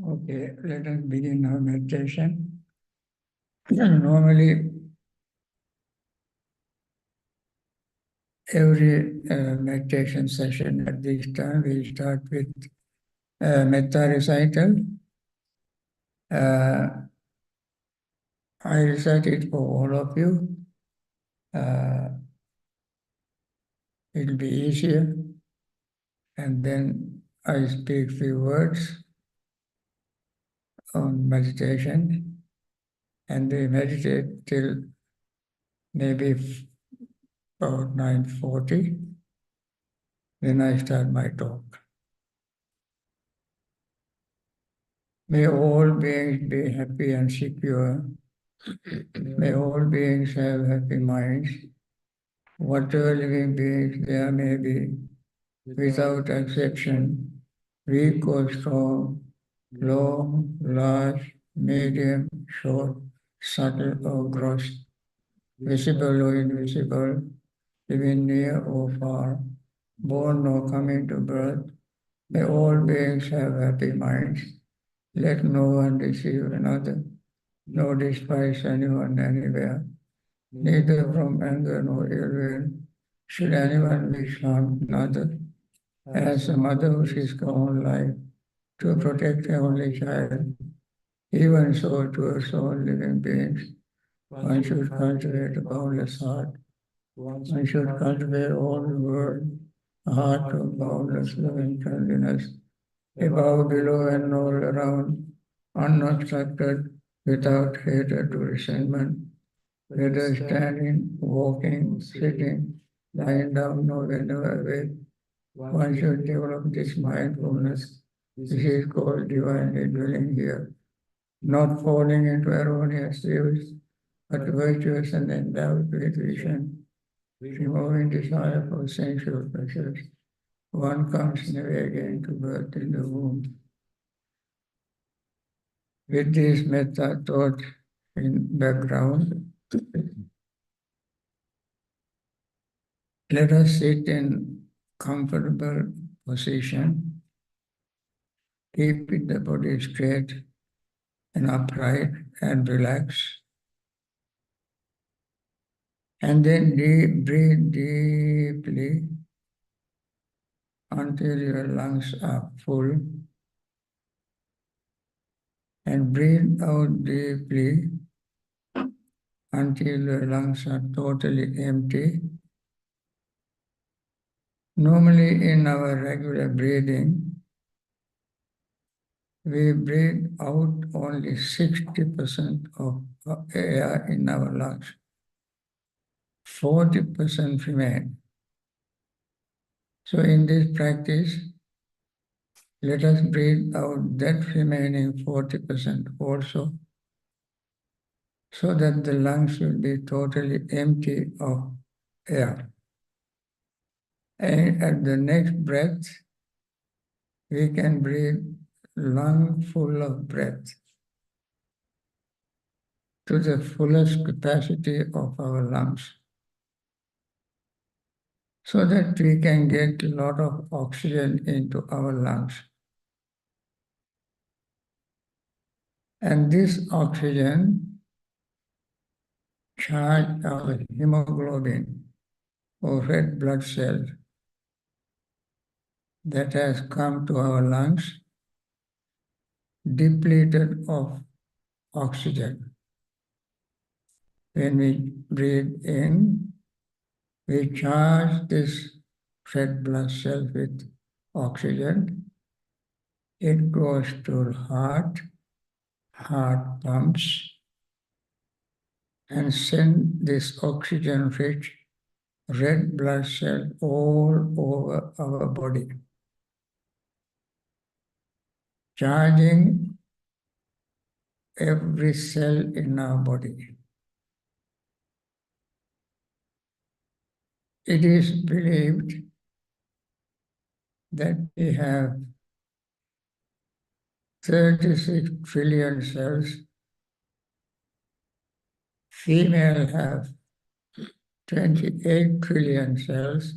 Okay, let us begin our meditation. Normally, every meditation session at this time, we start with metta recital. I recite it for all of you. It'll be easier. And then I speak few words on meditation. And we meditate till maybe about 9:40. Then I start my talk. May all beings be happy and secure. May all beings have happy minds. Whatever living beings there may be, without exception, weak or strong, long, large, medium, short, subtle or gross, visible or invisible, living near or far, born or coming to birth, may all beings have happy minds. Let no one deceive another, nor despise anyone anywhere. Neither from anger nor ill will should anyone wish harm another. As a mother wishes her own life to protect her only child, even so towards all living beings, one should cultivate a boundless heart. One should cultivate all the world, a heart of boundless loving kindness, above, below, and all around, unobstructed, without hatred or resentment, whether standing, walking, sitting, lying down, or whenever awake. One should develop this mindfulness. This is called divinely dwelling here, not falling into erroneous views, but virtuous and endowed with vision, removing desire for sensual pleasures. One comes never again to birth in the womb. With this metta thought in background, let us sit in comfortable position. Keep the body straight and upright and relaxed. And then breathe deeply until your lungs are full. And breathe out deeply until your lungs are totally empty. Normally in our regular breathing, we breathe out only 60% of air in our lungs. 40% remain. So in this practice, let us breathe out that remaining 40% also, so that the lungs will be totally empty of air. And at the next breath, we can breathe lung full of breath to the fullest capacity of our lungs, so that we can get a lot of oxygen into our lungs. And this oxygen charge our hemoglobin or red blood cell that has come to our lungs depleted of oxygen. When we breathe in, we charge this red blood cell with oxygen. It goes to heart pumps, and send this oxygen-rich red blood cell all over our body, charging every cell in our body. It is believed that we have 36 trillion cells. Female have 28 trillion cells.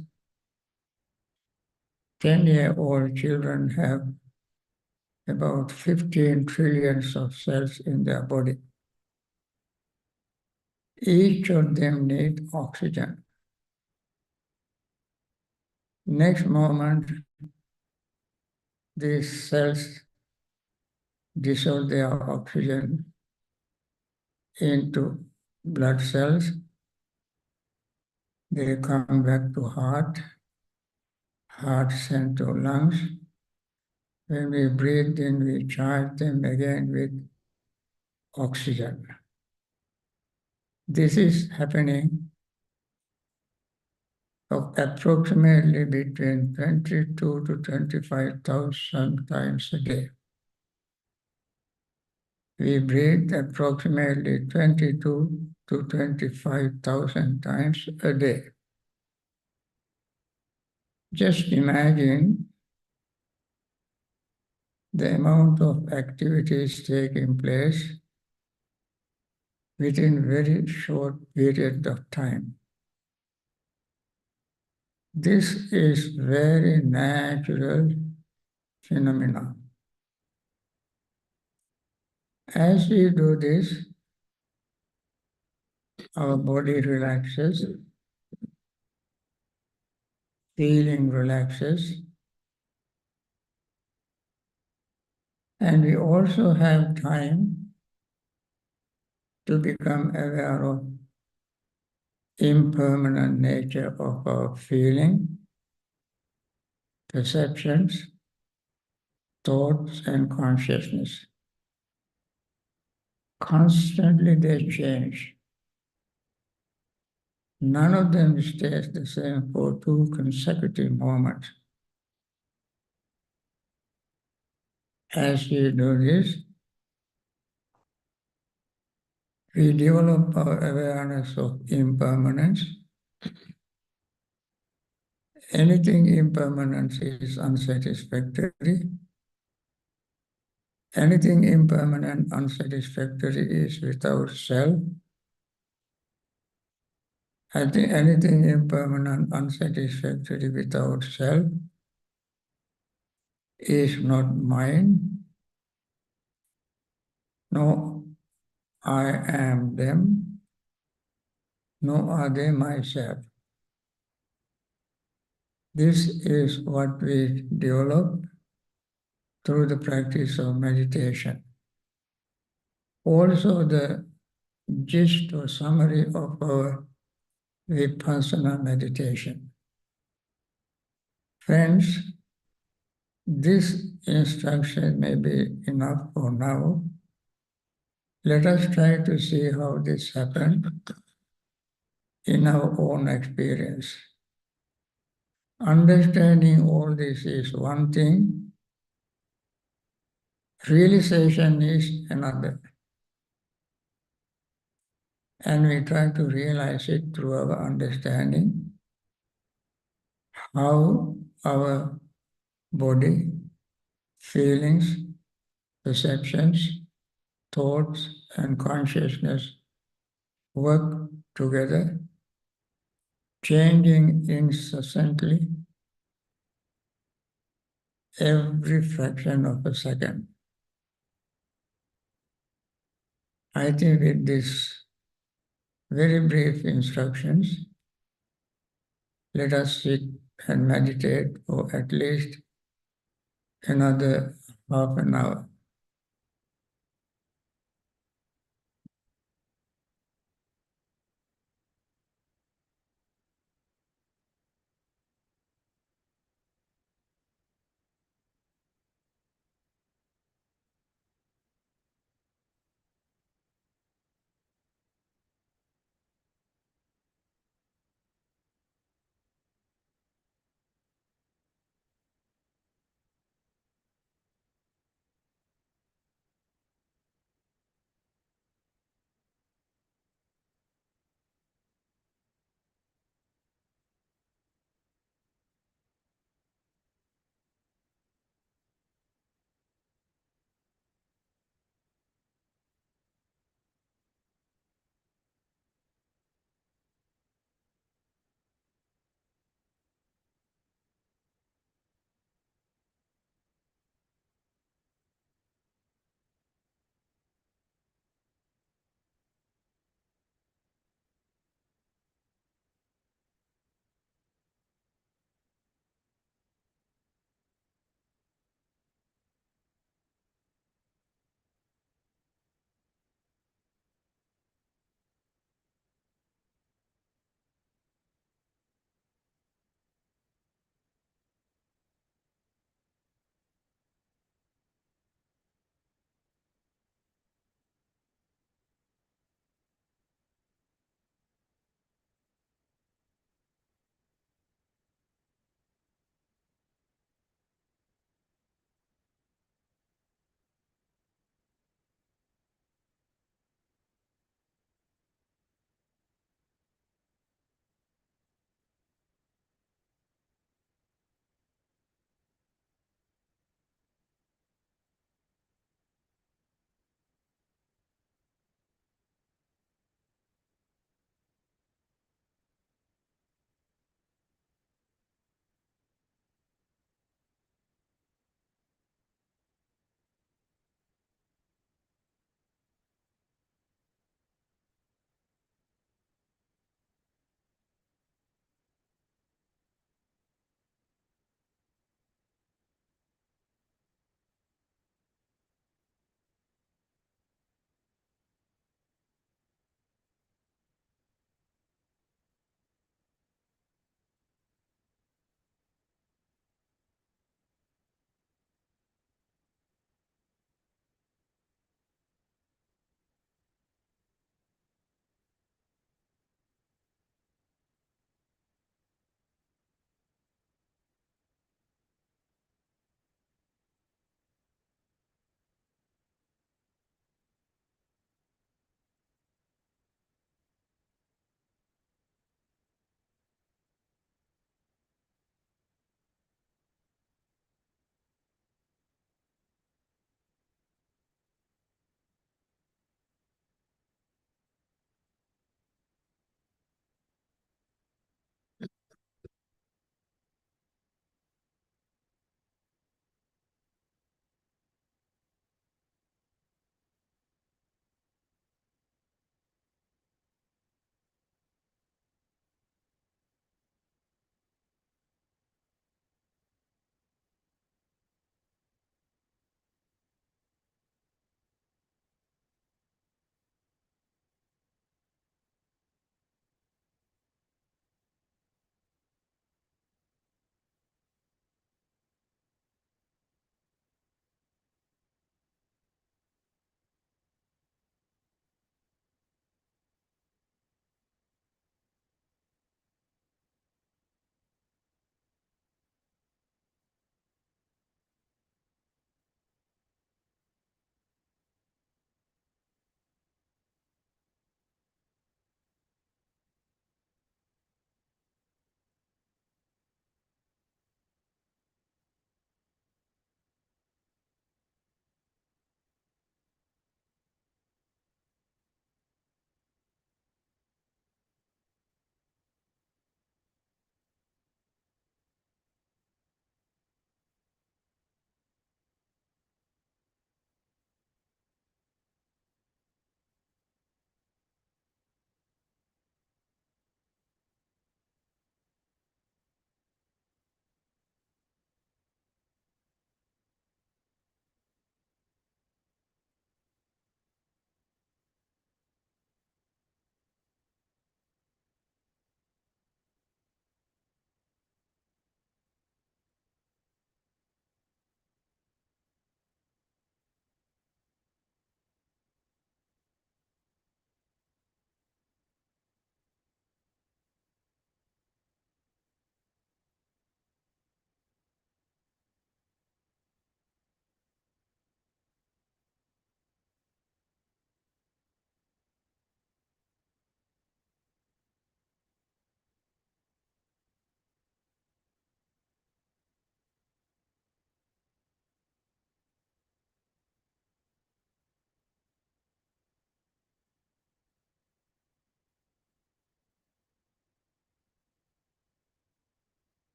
10-year-old children have about 15 trillions of cells in their body. Each of them need oxygen. Next moment, these cells dissolve their oxygen into blood cells. They come back to heart sent to lungs. When we breathe in, we charge them again with oxygen. This is happening of approximately between 22 to 25,000 times a day. We breathe approximately 22 to 25,000 times a day. Just imagine the amount of activities taking place within very short period of time. This is very natural phenomena. As we do this, our body relaxes, feeling relaxes, and we also have time to become aware of impermanent nature of our feeling, perceptions, thoughts, and consciousness. Constantly they change. None of them stays the same for 2 consecutive moments. As we do this, we develop our awareness of impermanence. Anything impermanent is unsatisfactory. Anything impermanent, unsatisfactory is without self. I think anything impermanent, unsatisfactory without self is not mine, no I am them, no are they myself. This is what we develop through the practice of meditation. Also the gist or summary of our Vipassana meditation. Friends, this instruction may be enough for now. Let us try to see how this happened in our own experience. Understanding all this is one thing, realization is another. And we try to realize it through our understanding how our body, feelings, perceptions, thoughts, and consciousness work together, changing incessantly every fraction of a second. I think with these very brief instructions, let us sit and meditate for at least another half an hour.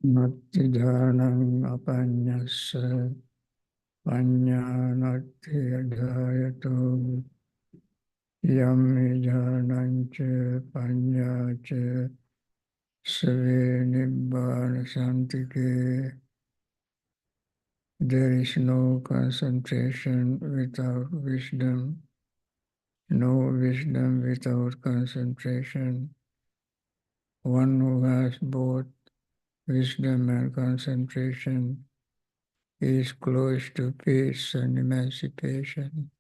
Nattidhanam apanyassa panyanatti adhayato yam idhanancha panyacha Save Nibbana Santike. There is no concentration without wisdom, no wisdom without concentration. One who has both wisdom and concentration is close to peace and emancipation.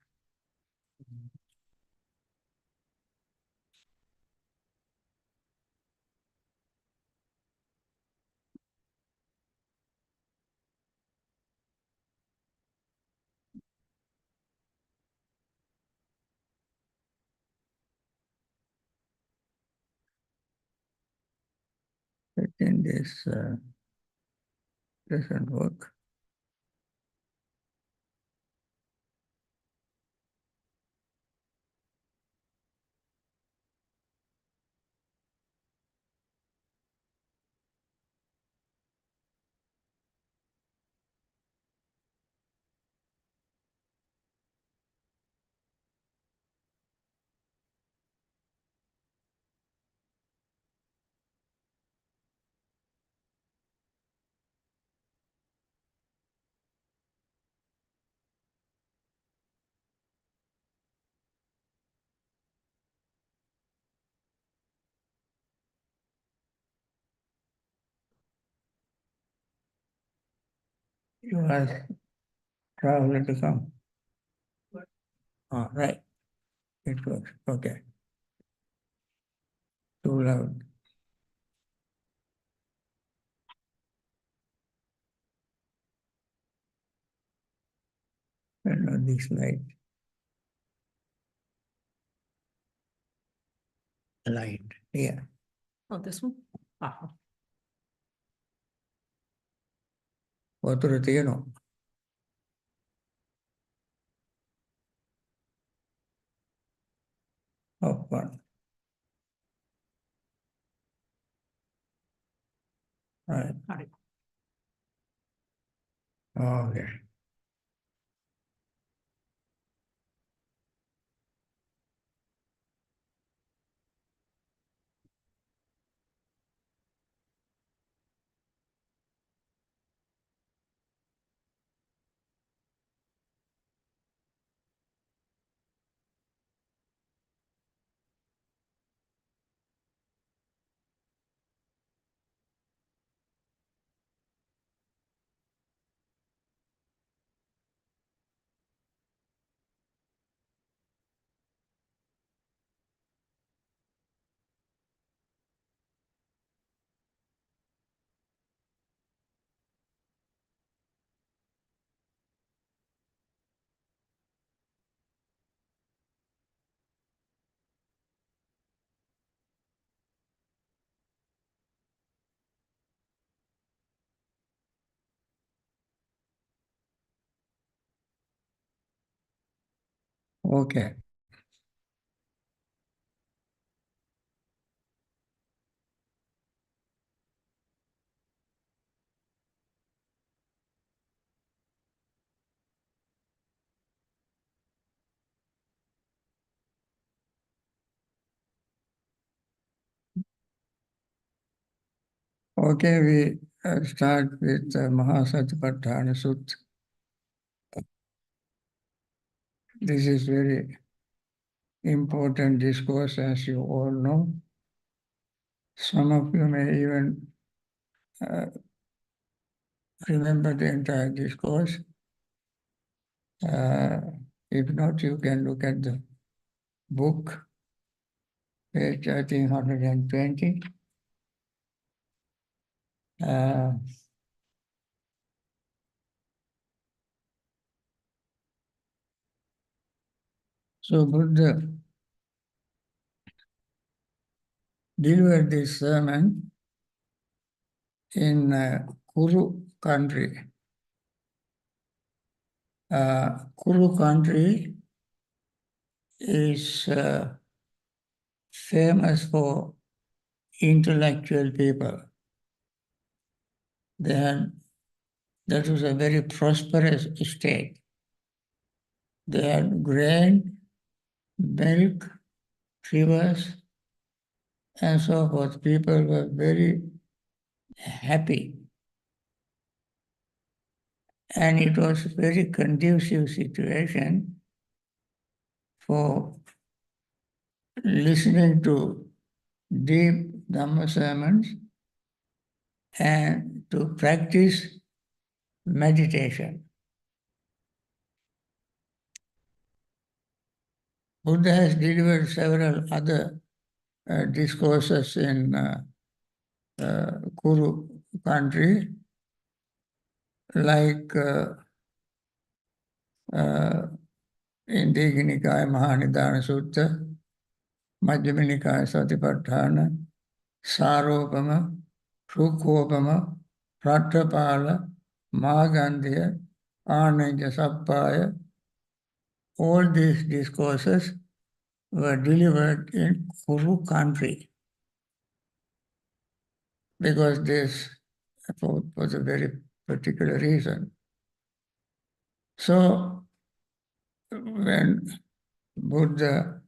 I think this doesn't work. You ask traveler to come. Oh, right. It works. Okay. Too loud. And on this light. Light. Yeah. Oh, this one? Uh-huh. වතුර තියෙනවා. Up one. Right. All right. Okay. Okay. Okay, we start with Mahasatipatthana Sutta. This is very important discourse, as you all know. Some of you may even remember the entire discourse. If not, you can look at the book, page, I think, 120. So Buddha delivered this sermon in Kuru country. Kuru country is famous for intellectual people. that was a very prosperous state. They had grain, milk, rivers, and so forth. People were very happy. And it was a very conducive situation for listening to deep Dhamma sermons and to practice meditation. Buddha has delivered several other discourses in Kuru country, like in Digha Nikaya Mahanidana Sutta, Majjhima Nikaya Satipatthana, Saropama, Rukkopama, Pratapala, Magandhya, Ananja Sappaya. All these discourses were delivered in Kuru country because this was a very particular reason. So when Buddha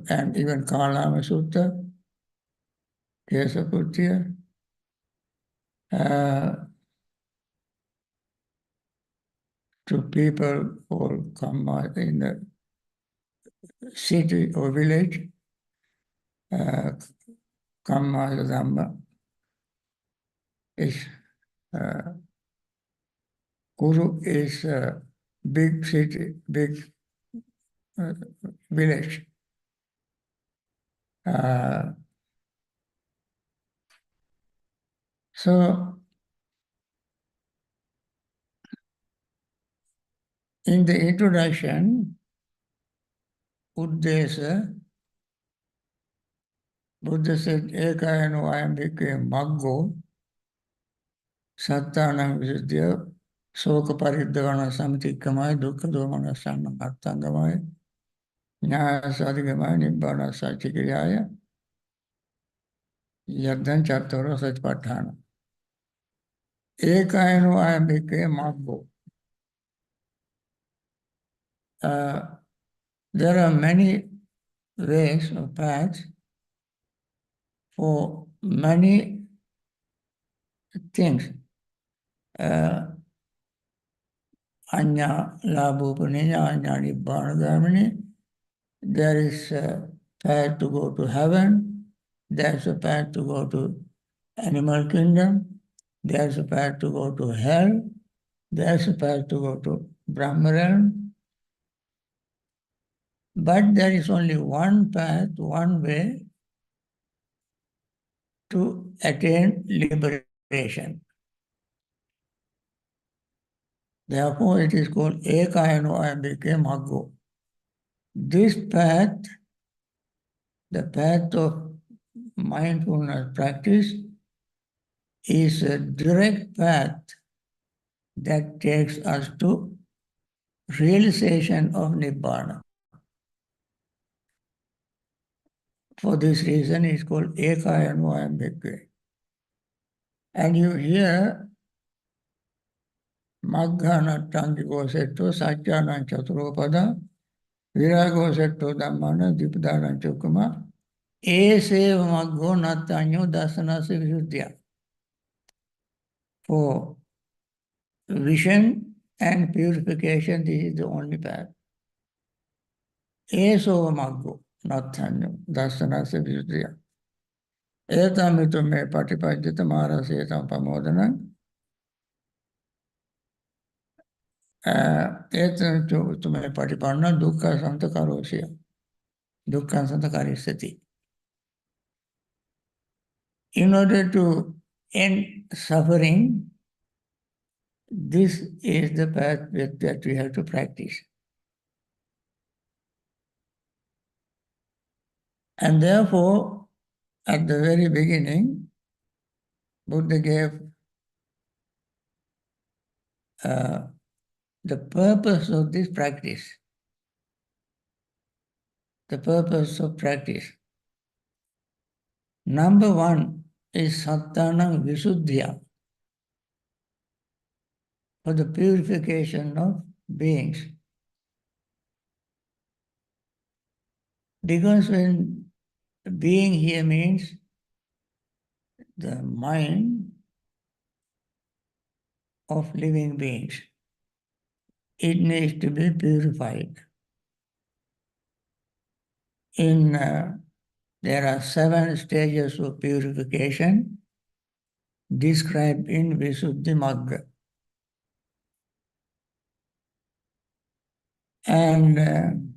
and even Kalama Sutta, Kesaputya, to people who come in the city or village, Kamma Dhamma is Kuru is a big city, big village. So in the introduction, Uddesa, Buddha said, Ekayano ayambike maggo, sattanam visuddhya, soka paridhavana samtikkamaya, dukkha domana sannam arthangamaya, nyaya sadhigamaya, nibbana sachikiriyaya, yaddan chattara satipatthana. Ekayano ayambike maggo. There are many ways or paths for many things. Anya labhupaniya, anya nibbanagamini. There is a path to go to heaven. There's a path to go to animal kingdom. There's a path to go to hell. There's a path to go to Brahma realm. But there is only one path, one way to attain liberation. Therefore, it is called Ekayano Ayambike Maggo. This path, the path of mindfulness practice, is a direct path that takes us to realization of Nibbana. For this reason, it's called Ekayano Ayambike. And you hear Maghana Tangiko Setto, Satyanan Chaturopada, Virago Setto Dhammana, Dipdana Chukuma, Eseva Maggo Natanyo Dasana Visuddhya. For vision and purification, this is the only path. Esova Maggo Natanyo Dasana Visuddhya. Etamitu me patipajjita marasetam pamodanam. Etamitu me patipanna dukkha santakarosya. Dukkha santakarisati. In order to end suffering, this is the path that we have to practice. And therefore, at the very beginning, Buddha gave the purpose of this practice. The purpose of practice. Number one is Sattanam Visuddhya, for the purification of beings. Because when being here means the mind of living beings, it needs to be purified. There are 7 stages of purification described in Visuddhimagga. And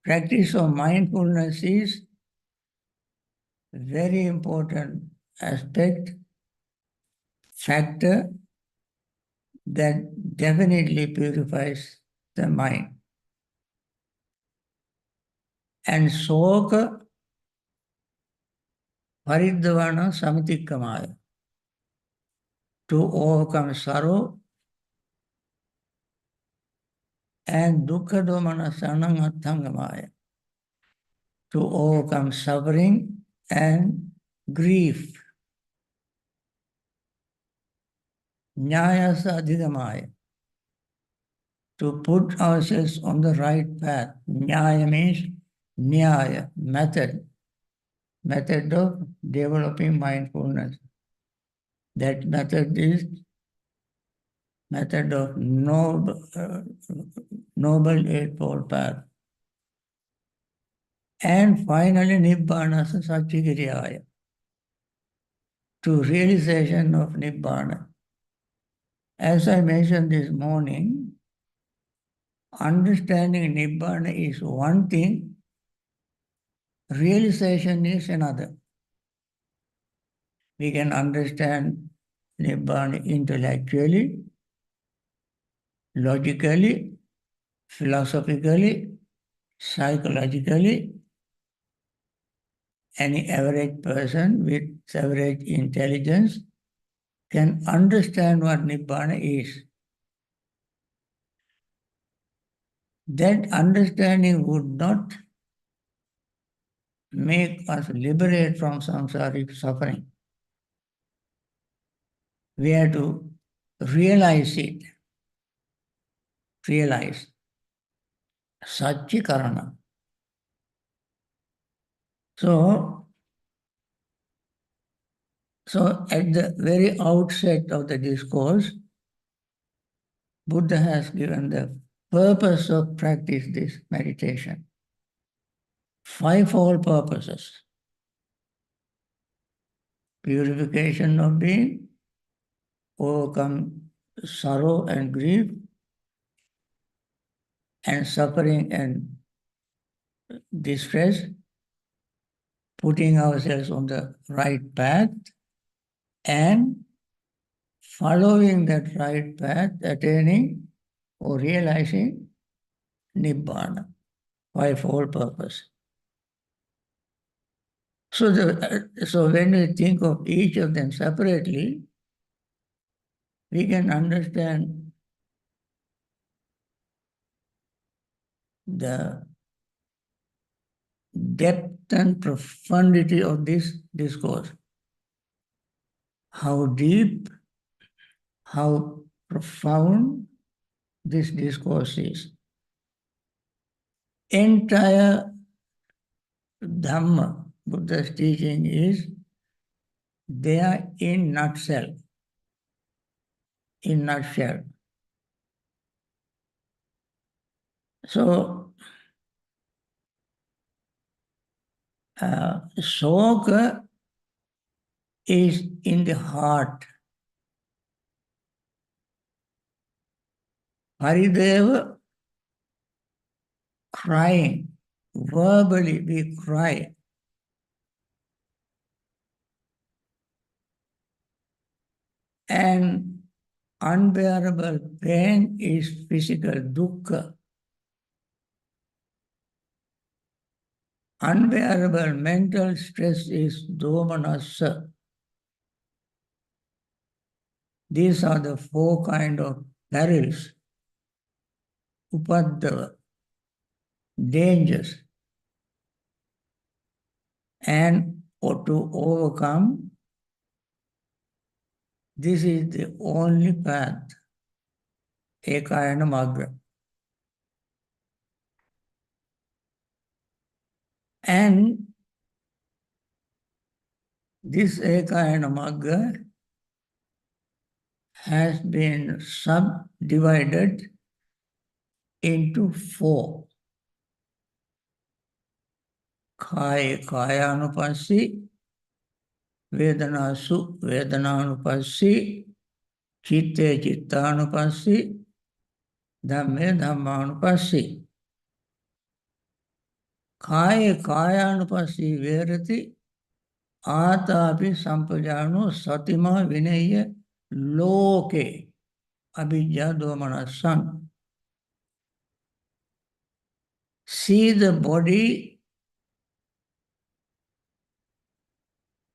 practice of mindfulness is a very important factor that definitely purifies the mind. And soka paridvana samatikamaya, to overcome sorrow, and dukkha domana sanangathangamaya, to overcome suffering and grief. Nyayasa adhigamaya, to put ourselves on the right path. Nyaya means nyaya, method of developing mindfulness. That method is method of noble eightfold path. And finally, Nibbana Satchikiriyaya, to realization of Nibbana. As I mentioned this morning, understanding Nibbana is one thing, realization is another. We can understand Nibbana intellectually, logically, philosophically, psychologically. Any average person with average intelligence can understand what Nibbana is. That understanding would not make us liberate from samsaric suffering. We have to realize it. Realize. Satchikarana. So at the very outset of the discourse, Buddha has given the purpose of practice this meditation. 5-fold purposes. Purification of being, overcome sorrow and grief, and suffering and distress, putting ourselves on the right path, and following that right path, attaining or realizing Nibbana, 5-fold purpose. So when we think of each of them separately, we can understand the depth and profundity of this discourse. How deep, how profound this discourse is. Entire Dhamma, Buddha's teaching, is there in nutshell. In nutshell. So, Soka is in the heart. Parideva, crying. Verbally we cry. And unbearable pain is physical dukkha. Unbearable mental stress is domanassa. These are the 4 kinds of perils, upadava, dangers. And or to overcome, this is the only path, Ekayana Magga. And this Ekayana Magga has been subdivided into 4. Kaya Kayanupassi, Vedanasu Vedananupassi, Chitte Chittanupassi, Dhamme Dhammanupassi. Kaya Kayanupassi Verati, Atapi Sampajano Satima Vinaya Loke Abhijja Domanasan. See the body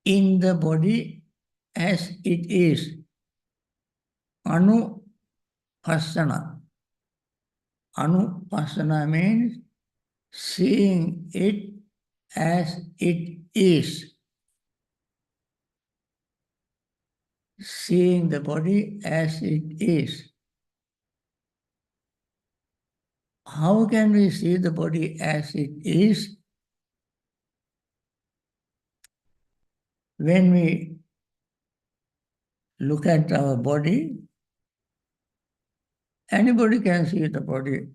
in the body as it is. Anupassana. Anupassana means seeing it as it is. Seeing the body as it is. How can we see the body as it is? When we look at our body, anybody can see the body.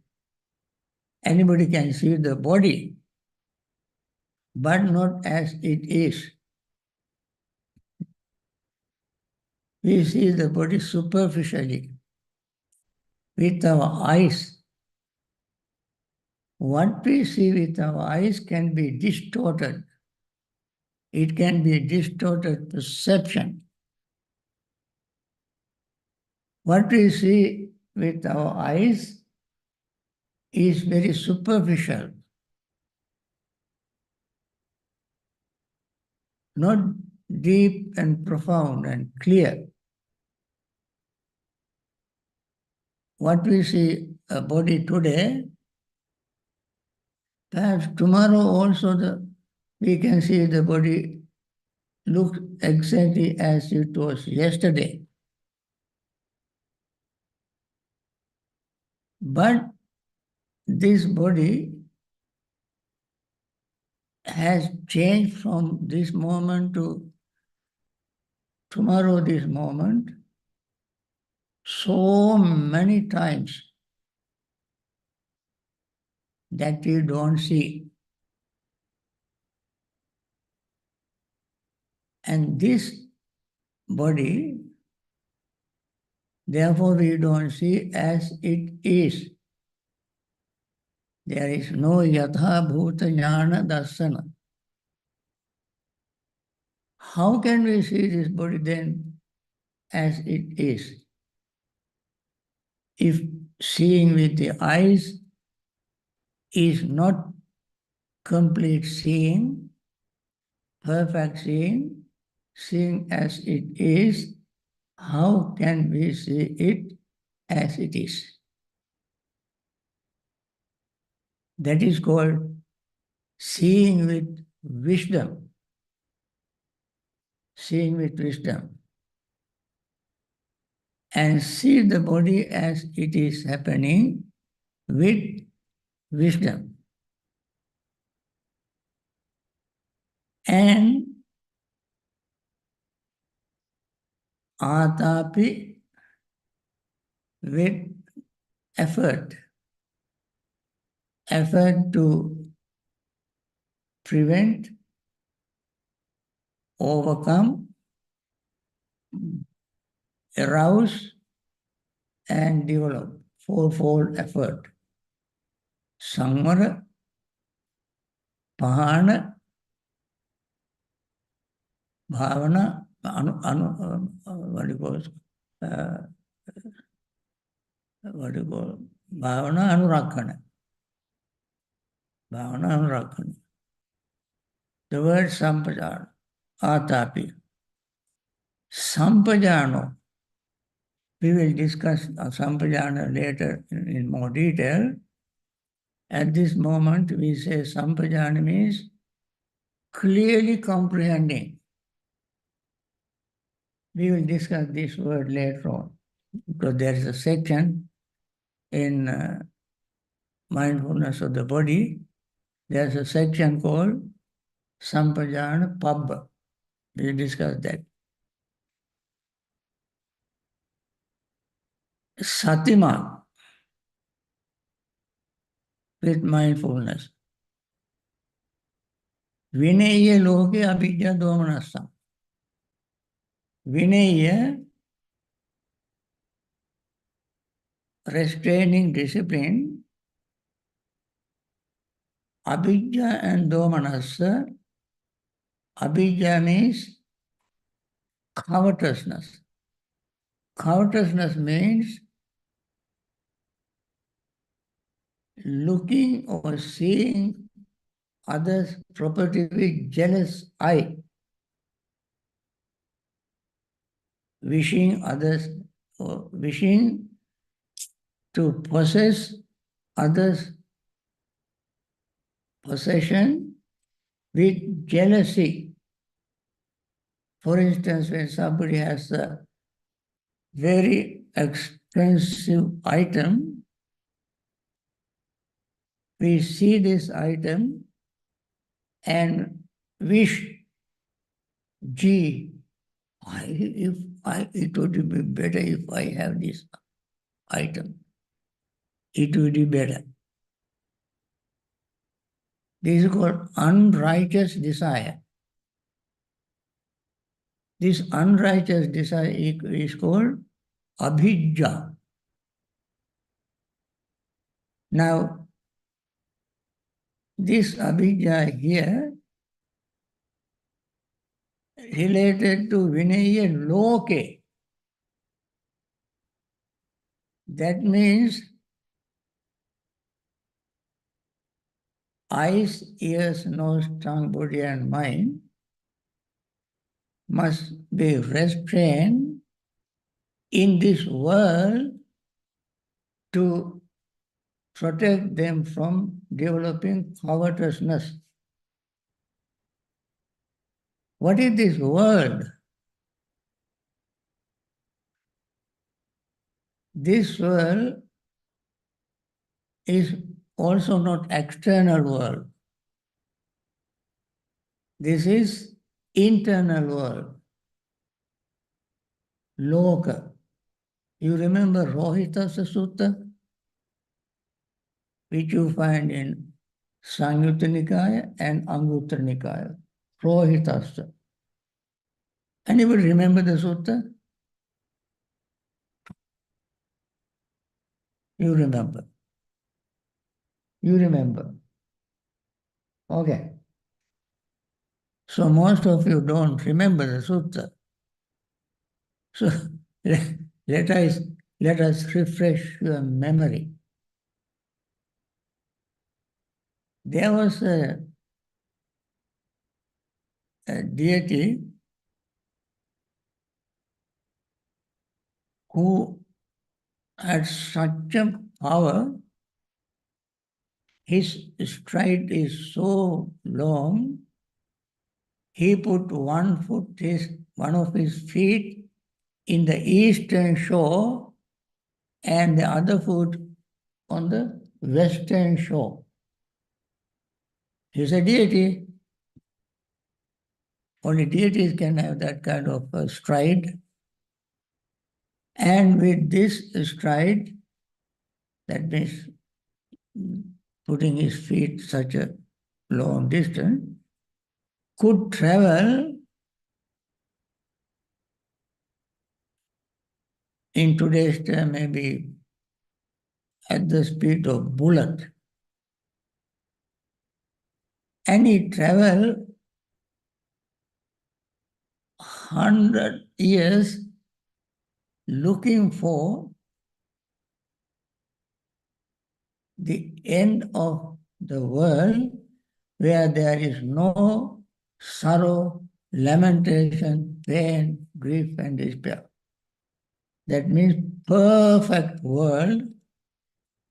Anybody can see the body, but not as it is. We see the body superficially with our eyes. What we see with our eyes can be distorted. It can be distorted perception. What we see with our eyes is very superficial, not deep and profound and clear. What we see a body today, perhaps tomorrow also we can see the body look exactly as it was yesterday. But this body has changed from this moment to tomorrow, this moment, so many times that we don't see. And this body, therefore, we don't see as it is. There is no yatha bhuta jnana darsana. How can we see this body then as it is? If seeing with the eyes is not complete seeing, perfect seeing, seeing as it is, how can we see it as it is? That is called seeing with wisdom. Seeing with wisdom. And see the body as it is happening with wisdom. And atapi with effort. Effort to prevent, overcome, arouse, and develop. Fourfold effort. Samvara, Bhavana, Bhavana, what do you call it? Bhavana Anurakkhana. Bhavana Anurakkhana. The word Sampajana, Atapi. Sampajano. We will discuss Sampajana later in more detail. At this moment, we say Sampajana means clearly comprehending. We will discuss this word later on, because there is a section in mindfulness of the body. There's a section called Sampajana Pab. We will discuss that. Satima with mindfulness. Vinaya loke abhijja domanassa. Vinaya, restraining discipline. Abhijja and domanassa. Abhijja means covetousness. Covetousness means looking or seeing others' property with jealous eye, wishing others or wishing to possess others' possession with jealousy. For instance, when somebody has a very expensive item, we see this item and wish, gee, it would be better if I have this item. It would be better. This is called unrighteous desire. This unrighteous desire is called abhijja. Now, this abhijja here related to vinaya loke. That means eyes, ears, nose, tongue, body, and mind must be restrained in this world to protect them from developing covetousness. What is this world? This world is also not external world. This is internal world. Loka. You remember Rohitasya Sutta, which you find in Samyutta Nikaya and Anguttara Nikaya. Rohitasya. Anybody remember the sutta? You remember. You remember. Okay. So most of you don't remember the sutta. So let us refresh your memory. There was a deity who had such a power. His stride is so long, he put one of his feet in the eastern shore and the other foot on the western shore. He's a deity. Only deities can have that kind of stride. And with this stride, that means putting his feet such a long distance, could travel in today's term maybe at the speed of bullet. And he traveled 100 years looking for the end of the world where there is no sorrow, lamentation, pain, grief, and despair. That means perfect world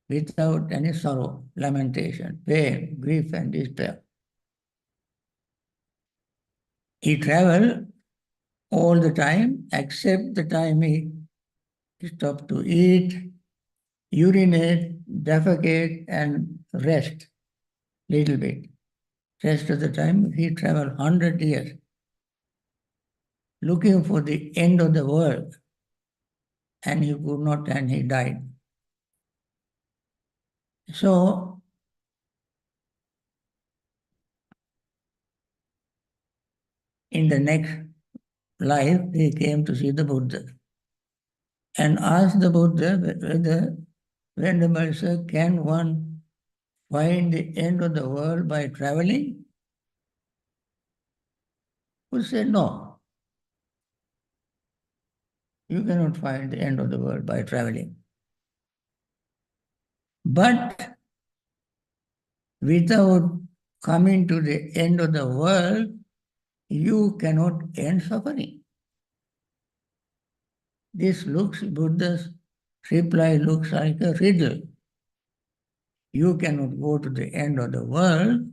without any sorrow, lamentation, pain, grief, and despair. He traveled all the time, except the time he stopped to eat, urinate, defecate, and rest little bit. Rest of the time, he traveled 100 years, looking for the end of the world, and he could not, and he died. So, in the next life, he came to see the Buddha and asked the Buddha whether, Venerable Sir, can one find the end of the world by traveling? Who said, no, you cannot find the end of the world by traveling. But without coming to the end of the world, you cannot end suffering. This looks, Buddha's reply looks like a riddle. You cannot go to the end of the world,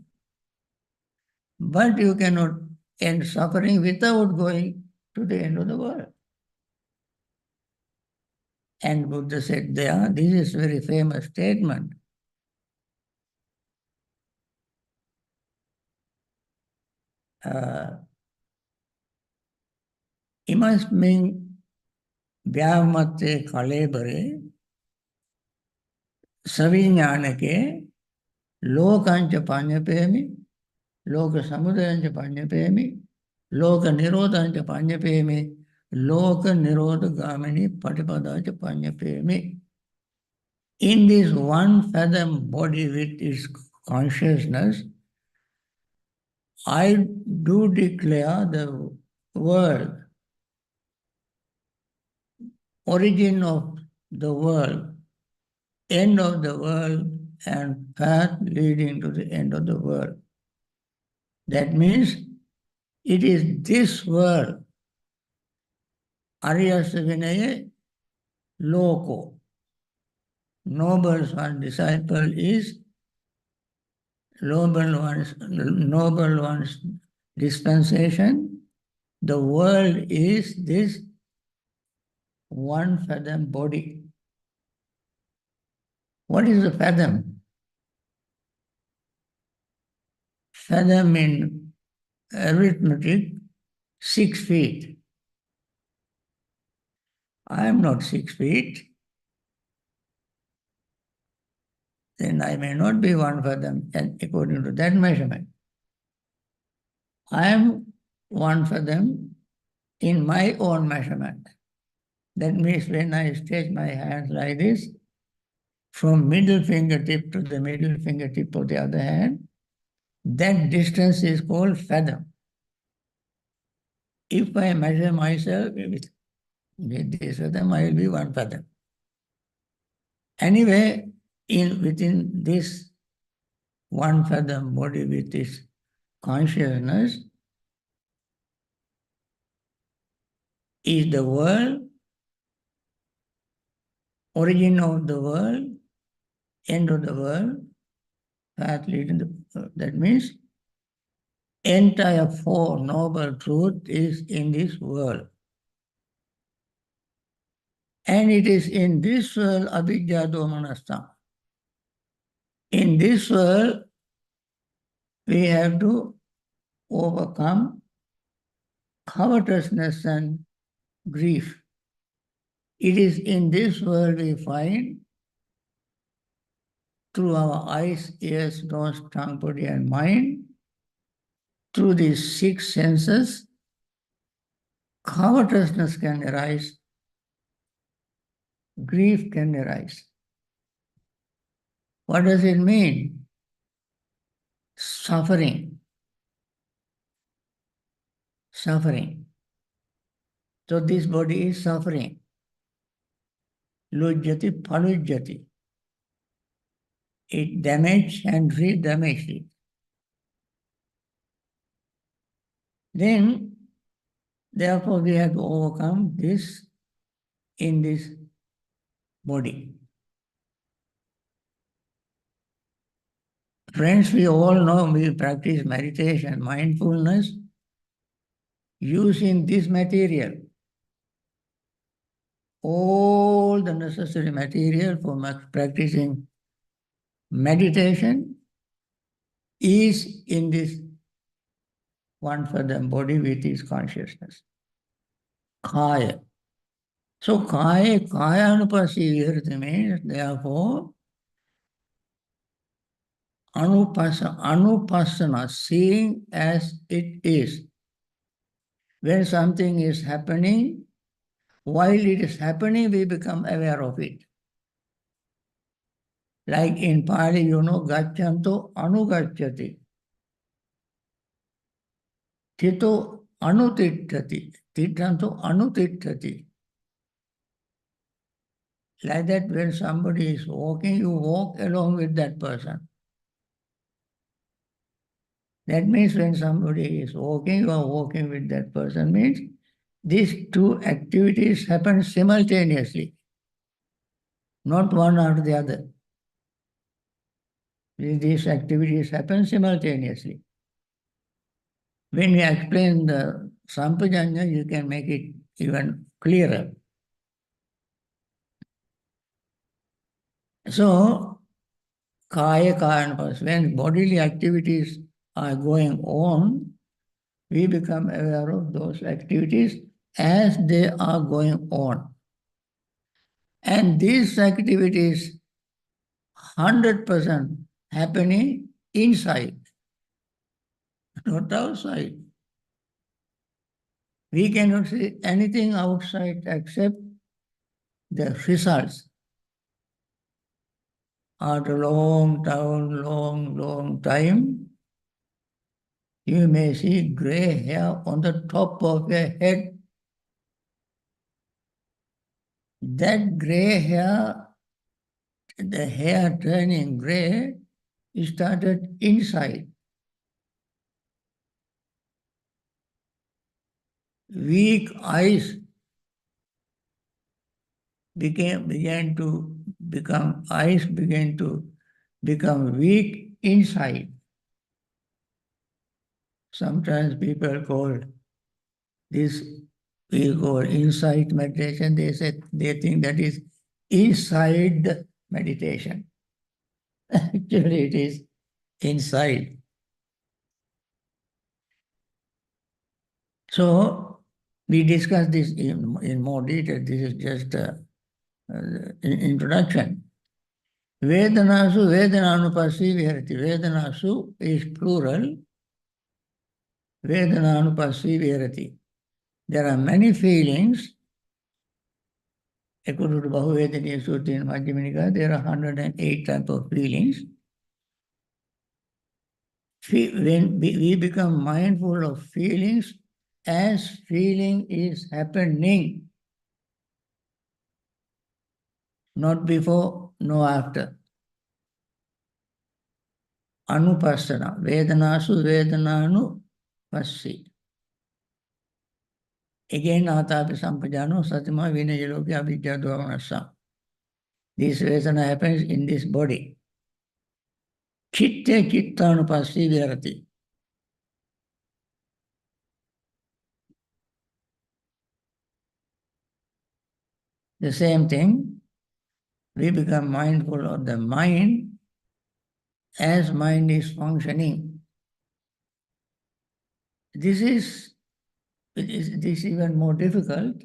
but you cannot end suffering without going to the end of the world. And Buddha said there, this is a very famous statement. Imasmin vyamate kalebare saviñānake lokancha pañapemi loka samudayancha pañapemi loka nirodhancha pañapemi loka nirodha gamini patipadacha pañapemi. In this one fathom body with its consciousness, I do declare the world, origin of the world, end of the world, and path leading to the end of the world. That means it is this world, Aryasya Vinaya Loko. Noble one's disciple is noble one's dispensation. The world is this one fathom body. What is a fathom? Fathom in arithmetic, 6 feet. I am not 6 feet. Then I may not be one fathom according to that measurement. I am one fathom in my own measurement. That means when I stretch my hands like this, from middle fingertip to the middle fingertip of the other hand, that distance is called fathom. If I measure myself with this fathom, I will be one fathom. Anyway, within this one fathom body with its consciousness is the world, origin of the world, end of the world, path leading to the world. That means entire Four Noble Truth is in this world. And it is in this world, avidya domanastha. In this world, we have to overcome covetousness and grief. It is in this world we find, through our eyes, ears, nose, tongue, body, and mind, through these 6 senses, covetousness can arise, grief can arise. What does it mean? Suffering. Suffering. So this body is suffering. Lujjati palujjati. It damaged and re-damaged it. Then, therefore, we have to overcome this in this body. Friends, we all know we practice meditation, mindfulness, using this material, all the necessary material for practicing meditation is in this one for the body with its consciousness. Kaya. So kaya anupasivihati means therefore anupassana, seeing as it is. When something is happening, while it is happening, we become aware of it. Like in Pali, gachanto anugacchati. Tito anutittati. Tittanto anutittati. Like that, when somebody is walking, you walk along with that person. That means when somebody is walking, you are walking with that person, means these two activities happen simultaneously, not one after the other. These activities happen simultaneously. When you explain the Sampajanya, you can make it even clearer. So, kaya karana, when bodily activities are going on, we become aware of those activities as they are going on. And these activities 100% happening inside, not outside. We cannot see anything outside except the results. After a long time, you may see gray hair on the top of your head. That gray hair, the hair turning gray, started inside. Weak eyes began to become weak inside. Sometimes people call this, we call insight meditation. They think that is inside the meditation. Actually, it is inside. So we discuss this in more detail. This is just introduction. Vedanasu Vedananupasi Viharati. Vedanasu is plural. Vedananupasi Viharati. There are many feelings. According to Bahuvedaniya Sutta in Madhyamaka Nikaya, there are 108 types of feelings. When we become mindful of feelings as feeling is happening, not before, no after. Anupassana, Vedanasu Vedananu Passi. Again, Atapi Sampajano, Satima Vinayaloki Abhijya Dvamanasa. This Vedana happens in this body. Chitte Chittanupassi Viharati. The same thing, we become mindful of the mind as mind is functioning. This is even more difficult.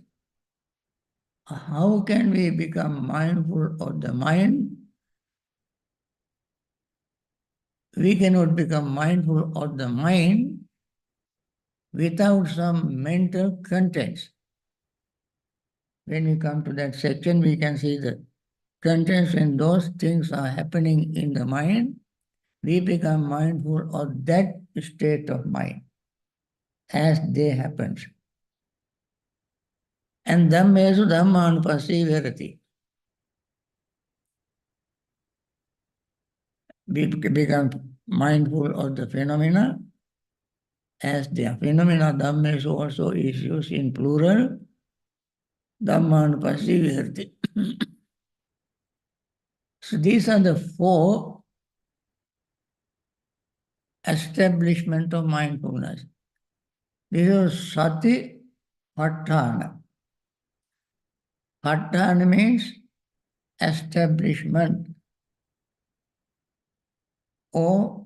How can we become mindful of the mind? We cannot become mindful of the mind without some mental contents. When we come to that section, we can see the contents. When those things are happening in the mind, we become mindful of that state of mind as they happen. And Dhammesu Dhammanupasi Virati. We become mindful of the phenomena as they are. Phenomena Dhammesu also is used in plural. Dhammanupasi Virati. So these are the four establishment of mindfulness. This is Sati Patthana. Patthana means establishment or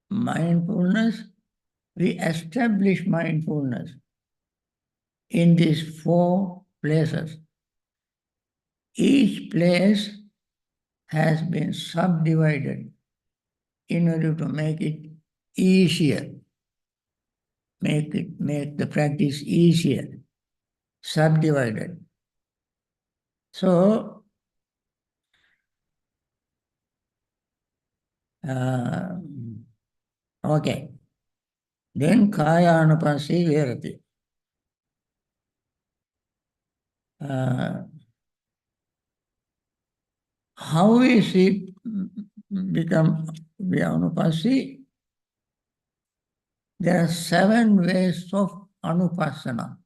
mindfulness. We establish mindfulness in these four places. Each place has been subdivided in order to make it easier, make the practice easier, subdivided. So, okay. Then Kaya Anupasi Virati. How is it become Anupasi? There are 7 ways of Anupasana.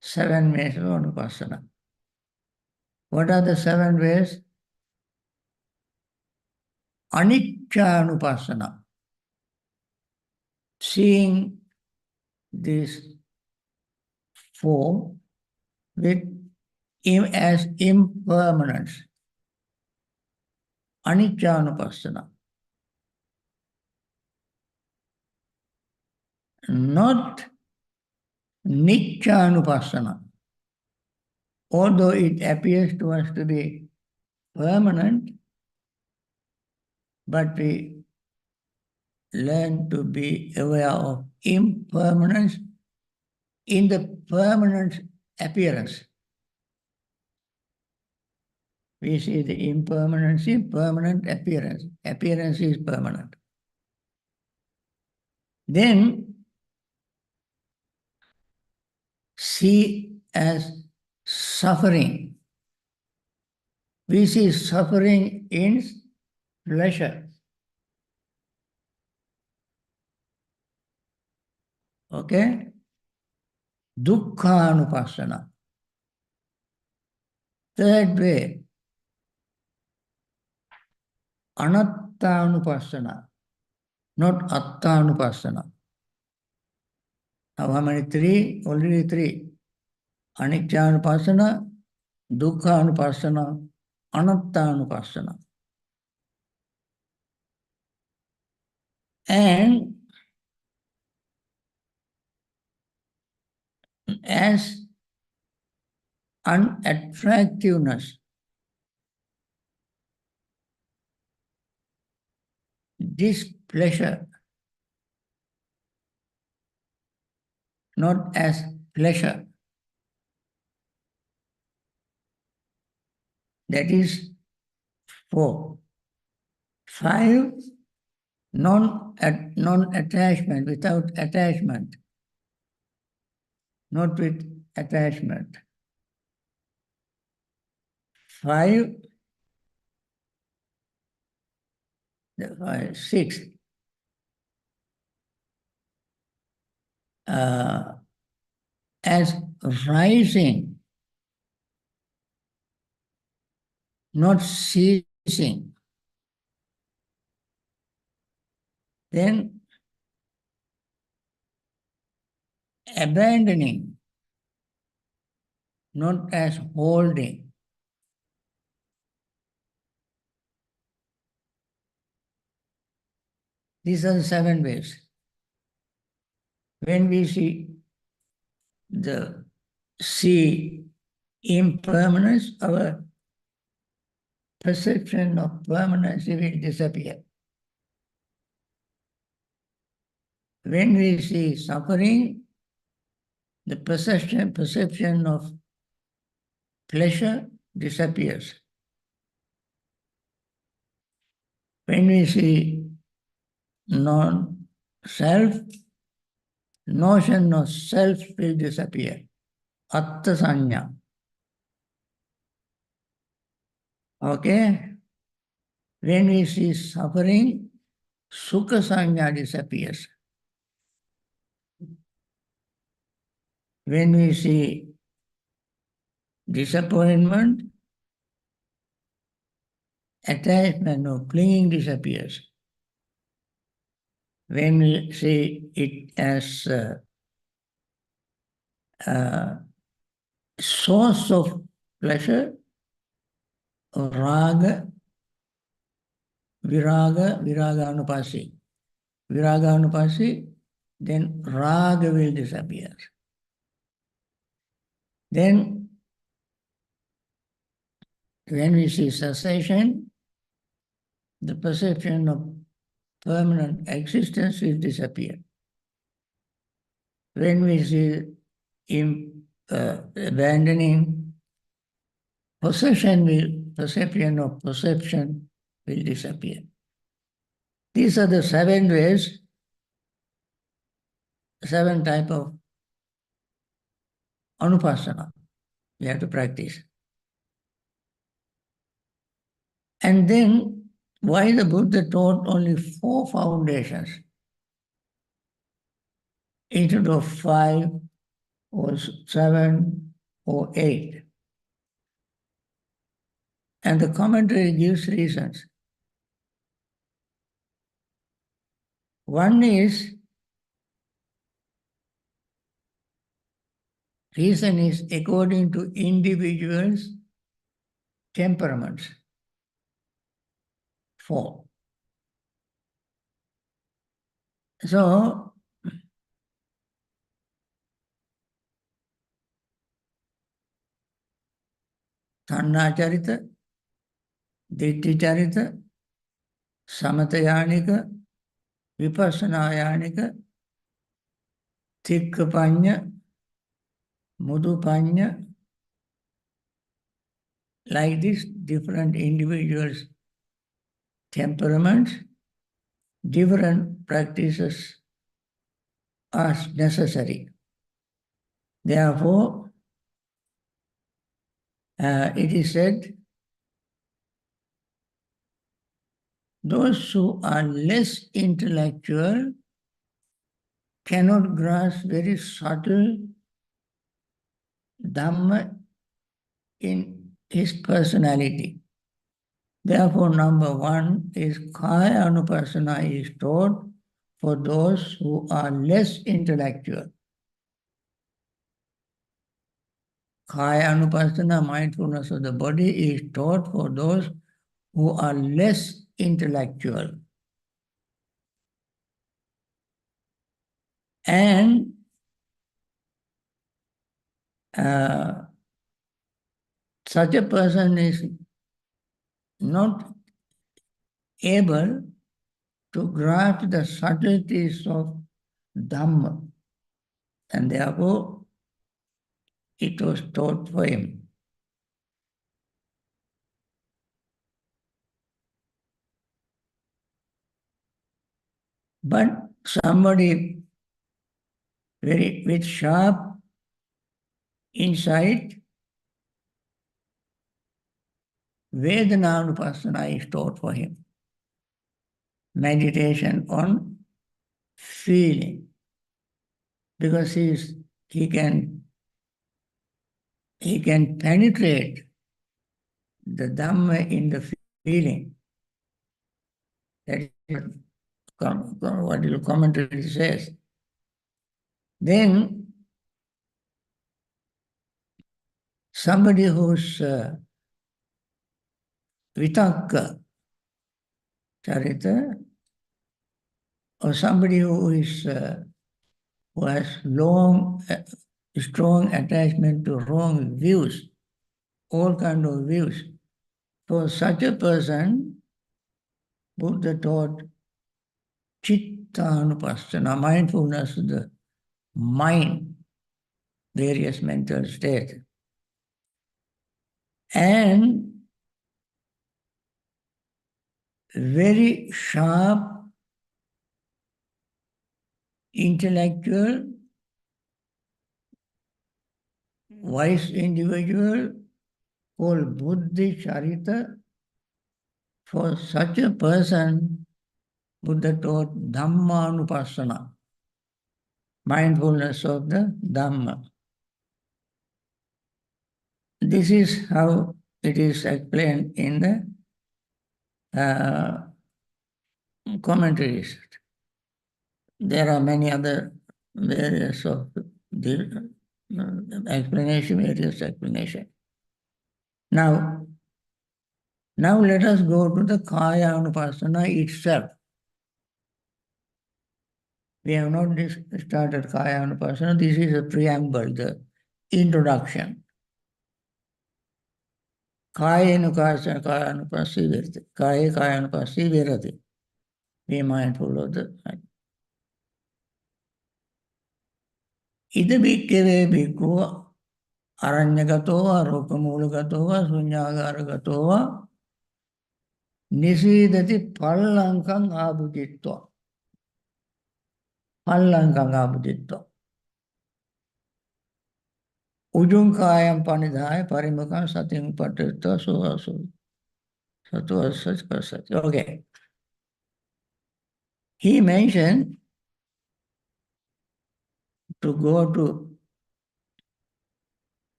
7 ways of Anupasana. What are the 7 ways? Anicca Anupasana. Seeing these 4 with as impermanence. Anicca Anupasana. Not Nittya Anupasana. Although it appears to us to be permanent, but we learn to be aware of impermanence in the permanent appearance. We see the impermanence in permanent appearance. Appearance is permanent. Then see as suffering. We see suffering in pleasure. Okay? Dukkha Anupasana. Third way, Anatta Anupasana, not Atta Anupasana. Now how many? 3? Already 3. Anicca Anupasana, Dukkha Anupasana, Anatta Anupasana. And as unattractiveness, displeasure, not as pleasure. That is 4. 5, non-attachment, without attachment, not with attachment. 5, 6, as rising, not ceasing. Then abandoning, not as holding. These are the 7 ways. When we see impermanence, our perception of permanence will disappear. When we see suffering, the perception of pleasure disappears. When we see non-self, notion of self will disappear. Atta sanya. Okay? When we see suffering, sukha sanya disappears. When we see disappointment, attachment or clinging disappears. when we see it as source of pleasure, raga, viraganupasi. Viraganupasi, then raga will disappear. Then, when we see cessation, the perception of permanent existence will disappear. When we see abandoning, perception of perception will disappear. These are the 7 ways, 7 type of anupassana we have to practice. And then, why the Buddha taught only 4 foundations instead of 5 or 7 or 8? And the commentary gives reasons. One is, reason is according to individuals' temperaments. 4. So, Tanna Charita, Ditti Charita, Samatayanika, Vipassanayanika, Tikkapanya, Mudupanya, like this, different individuals' temperaments, different practices are necessary. Therefore, it is said, those who are less intellectual cannot grasp very subtle Dhamma in his personality. Therefore, number 1 is Kaya Anupassana is taught for those who are less intellectual. Kaya Anupassana, mindfulness of the body, is taught for those who are less intellectual. And such a person is not able to grasp the subtleties of Dhamma, and therefore it was taught for him. But somebody with sharp insight, Vedana-anupassana is taught for him. Meditation on feeling. Because he can penetrate the Dhamma in the feeling. That is what your commentary says. Then somebody who's vitakka charita, or somebody who has strong attachment to wrong views, all kind of views. For such a person, Buddha taught chitta-anupassana, mindfulness of the mind, various mental states. And very sharp, intellectual, wise individual called Buddhi Charita. For such a person, Buddha taught Dhamma-anupassana, mindfulness of the Dhamma. This is how it is explained in the commentaries. there are many other various of the various explanation. Now let us go to the Kaya Anupasana itself. We have not started Kaya Anupasana. This is a preamble, the introduction. Kaya Anupasana, Kaya Anupasana, Kaya Anupasana. Be mindful of the Ida bhikkave bhikkhu aranyagato va rukamulagato va sunyagaragato va nisidati pallankam abhujitva. Pallankam abhujitva. Ujunkayam panidhaya parimukam satyam patitva suvasu. Okay. He mentioned to go to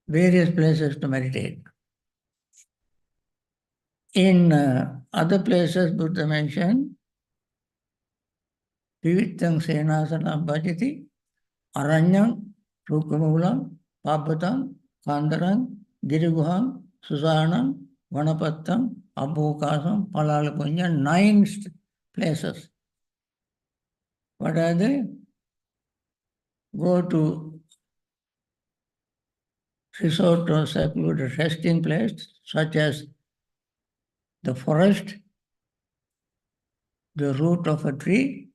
various places to meditate. In other places, Buddha mentioned, Vivittam Senasanam Bhajati, Aranyam, Rukamulam, Pabatam, Kandaram, Giriguham, Susanam, Vanapattam, Abhokasam, Palalapunya, 9 places. What are they? Go to resort or secluded resting place, such as the forest, the root of a tree,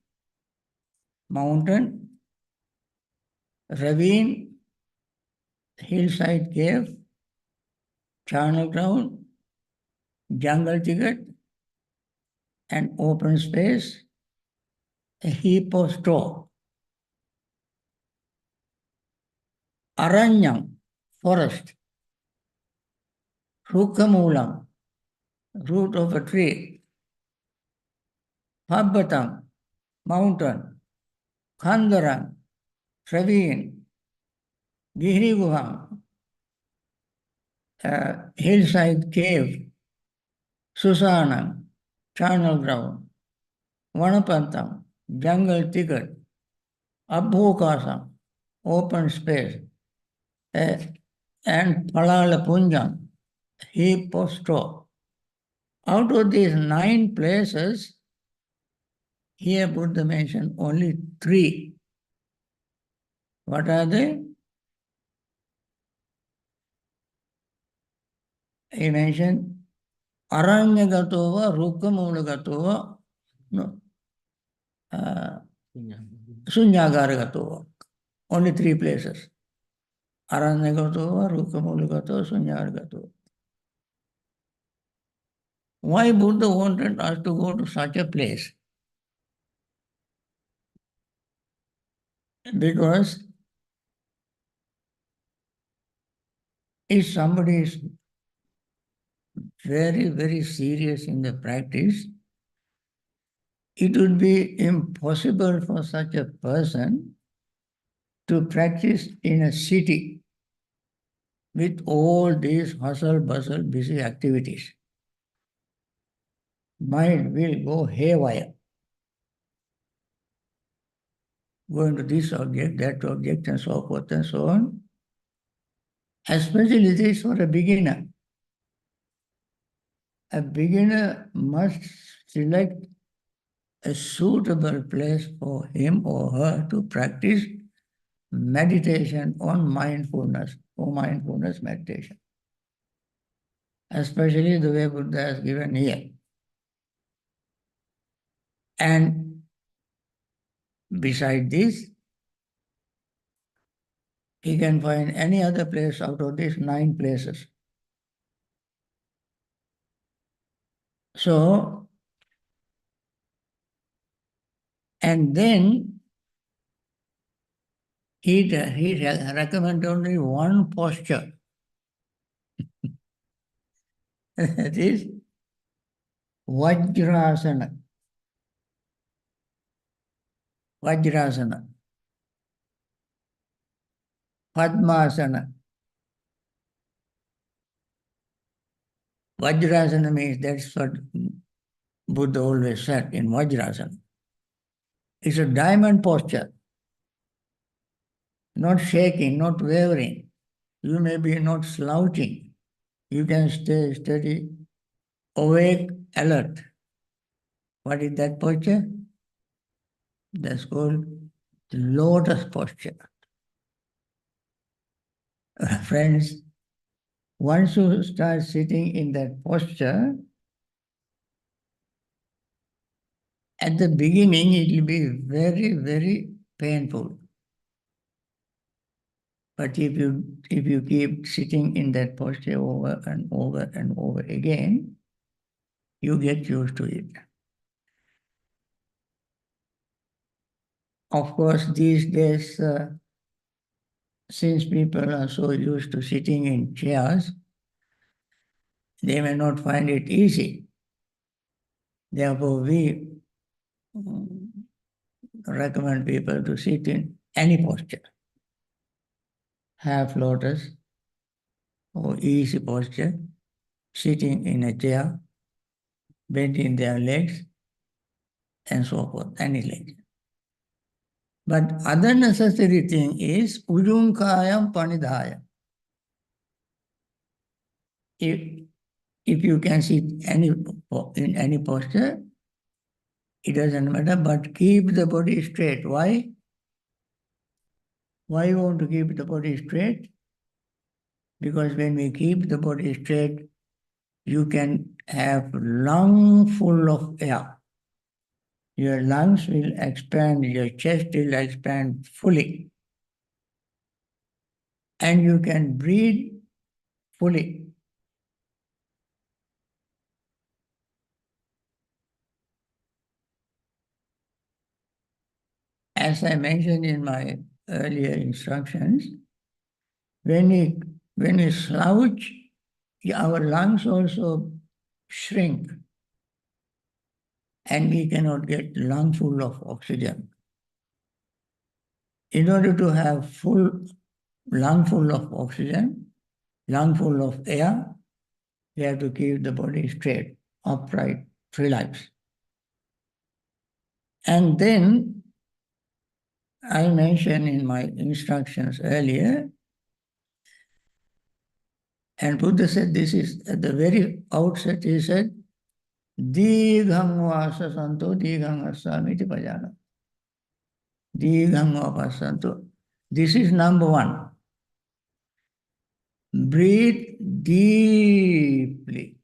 mountain, ravine, hillside cave, charnel ground, jungle thicket, an open space, a heap of straw. Aranyam, forest. Rukamulam, root of a tree. Pabbatam, mountain. Khandaram, ravine. Giriguham, hillside cave. Susanam, charnel ground. Vanapantam, jungle thicket. Abhokasam, open space. And Palalapunjam, heap of straw. Out of these 9 places, here Buddha mentioned only 3. What are they? He mentioned Aranyagatova, Rukamulagatova, no, Sunyagargatova. Only 3 places. Aranyagatova, Rukamulagatova, Sunyagargatova. Why Buddha wanted us to go to such a place? Because if somebody is very, very serious in the practice, it would be impossible for such a person to practice in a city with all these hustle, bustle, busy activities. Mind will go haywire. Going to this object, that object, and so forth and so on. Especially this for a beginner. A beginner must select a suitable place for him or her to practice meditation on mindfulness, or mindfulness meditation. Especially the way Buddha has given here. And beside this, he can find any other place out of these 9 places. So, and then he recommended only one posture. That is Vajrasana. Vajrasana. Padmasana. Vajrasana means that's what Buddha always said in Vajrasana. It's a diamond posture, not shaking, not wavering. You may be not slouching. You can stay steady, awake, alert. What is that posture? That's called the lotus posture. Friends, once you start sitting in that posture, at the beginning it will be very, very painful. But if you keep sitting in that posture over and over and over again, you get used to it. Of course, these days, since people are so used to sitting in chairs, they may not find it easy. Therefore, we recommend people to sit in any posture, half lotus or easy posture, sitting in a chair, bending their legs, and so forth, any leg. But other necessary thing is ujunkayam panidhaya. If you can sit in any posture, it doesn't matter, but keep the body straight. Why? Why you want to keep the body straight? Because when we keep the body straight, you can have lung full of air. Your lungs will expand, your chest will expand fully. And you can breathe fully. As I mentioned in my earlier instructions, when we slouch, our lungs also shrink and we cannot get lung full of oxygen. In order to have lung full of oxygen, lung full of air, we have to keep the body straight, upright, relaxed. And then I mentioned in my instructions earlier, and Buddha said this is at the very outset, he said, Dighang vasa santo dighang asamiti pajana. Dighang vasa santo. This is number one. Breathe deeply.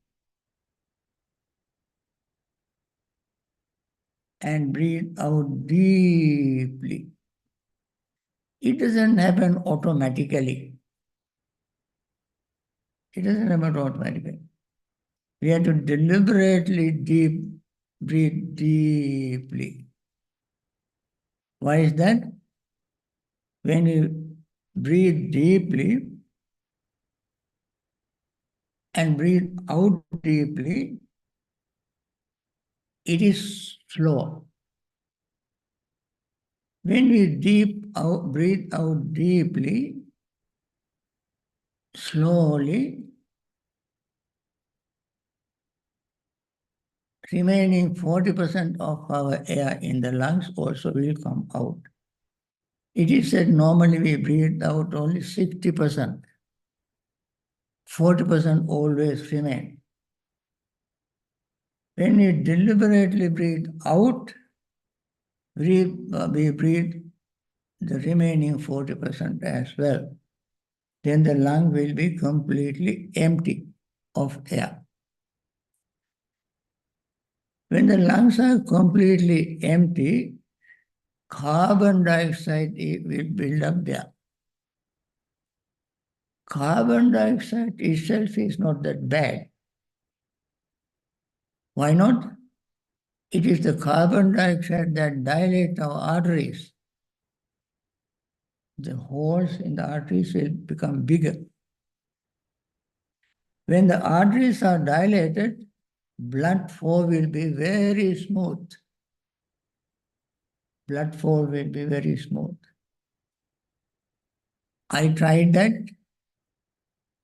And breathe out deeply. It doesn't happen automatically. It doesn't happen automatically. We have to deliberately breathe deeply. Why is that? When you breathe deeply and breathe out deeply, it is slow. When we breathe out deeply, slowly, remaining 40% of our air in the lungs also will come out. It is said normally we breathe out only 60%. 40% always remain. When we deliberately breathe out, we breathe the remaining 40% as well. Then the lung will be completely empty of air. When the lungs are completely empty, carbon dioxide will build up there. Carbon dioxide itself is not that bad. Why not? It is the carbon dioxide that dilates our arteries. The holes in the arteries will become bigger. When the arteries are dilated, blood flow will be very smooth. Blood flow will be very smooth. I tried that.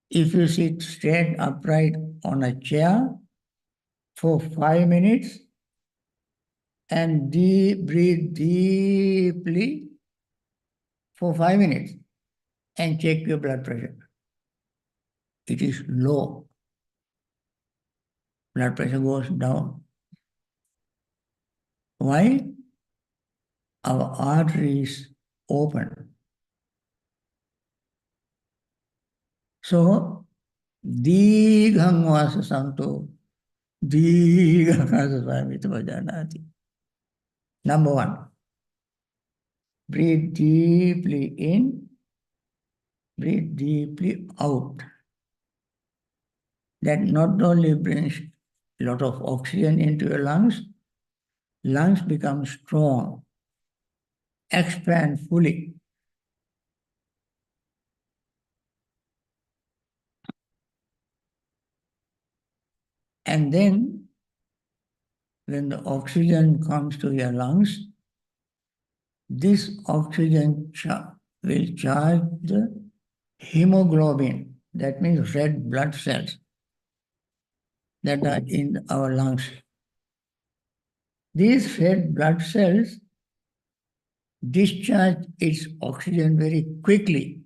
If you sit straight upright on a chair for 5 minutes, and breathe deeply for 5 minutes and check your blood pressure. It is low. Blood pressure goes down. Why? Our arteries open. So, Digham vasa santo, Digham vasa svamita vajanati. Number one, breathe deeply in, breathe deeply out. That not only brings a lot of oxygen into your lungs become strong, expand fully. And then, when the oxygen comes to your lungs, this oxygen will charge the hemoglobin, that means red blood cells that are in our lungs. These red blood cells discharge its oxygen very quickly.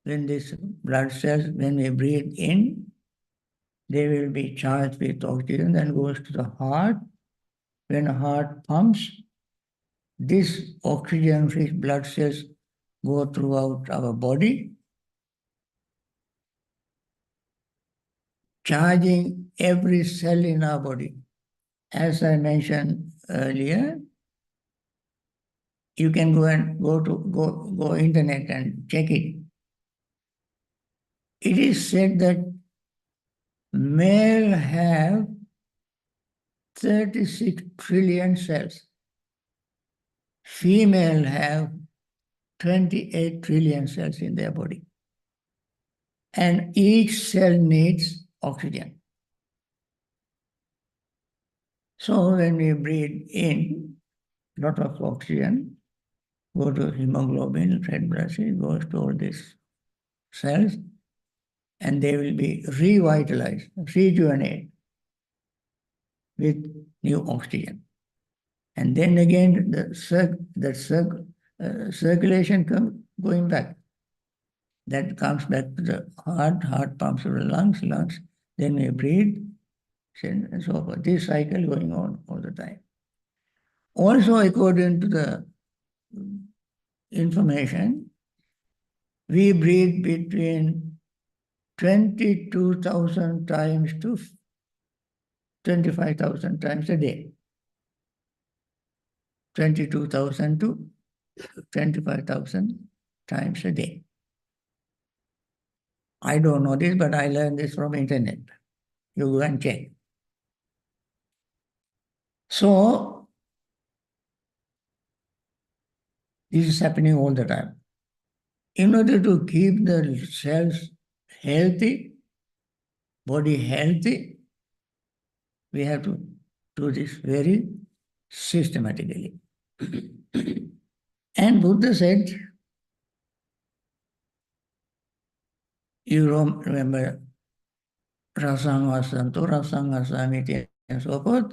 When these blood cells, when we breathe in, they will be charged with oxygen, then goes to the heart. When the heart pumps, this oxygen-rich blood cells go throughout our body, charging every cell in our body. As I mentioned earlier, you can go internet and check it. It is said that male have 36 trillion cells. Female have 28 trillion cells in their body. And each cell needs oxygen. So when we breathe in, lot of oxygen, go to hemoglobin, red blood cell, goes to all these cells, and they will be revitalized, rejuvenated with new oxygen. And then again, the circulation going back. That comes back to the heart pumps to the lungs, then we breathe, and so forth. This cycle going on all the time. Also, according to the information, we breathe between 22,000 times to 25,000 times a day. 22,000 to 25,000 times a day. I don't know this, but I learned this from internet. You go and check. So, this is happening all the time. In order to keep the cells healthy, body healthy, we have to do this very systematically. And Buddha said, you remember Rasangasanto, Rasangasamiti, and so forth.